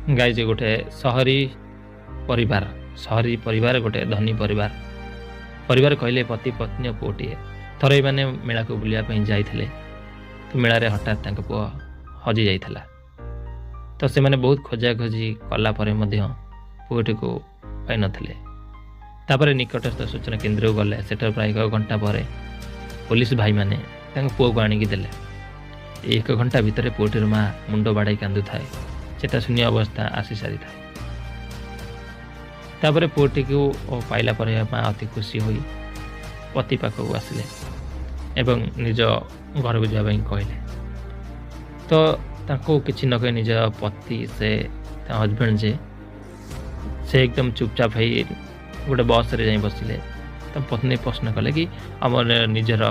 गाई जे गोटे सहरी परिवार गोटे धनी परिवार कहले पति पत्नी पुओटे थरे मैंने मेला को बुलाया जाइए तो मेला रे हठात तांको पुओ हजि जाइथिला। तो से मैंने बहुत खोजा खोजी कला परे मध्य पुओटी को पाई नथिले। तापर निकटस्थ सूचना केन्द्र को गले सेटर प्राय 1 घंटा पर पुलिस भाई मैंने पुओ को आणिकी देले। 1 घंटा भितर पुओटीर माँ मुंड बाड़ाई कांदु थाए चेता शून्य अवस्था आसी सारी थाए। तापर पुओटी को पाइला पर माँ अति खुशी होई पति पाखक आसिले एवं निज घर को जावाई कहले। तो ताको किछि न कहि निज पति से हजबैंड जे से एकदम चुपचाप है गोटे बस रे जाई बसिले। तो पत्नी प्रश्न कले कि आम निजर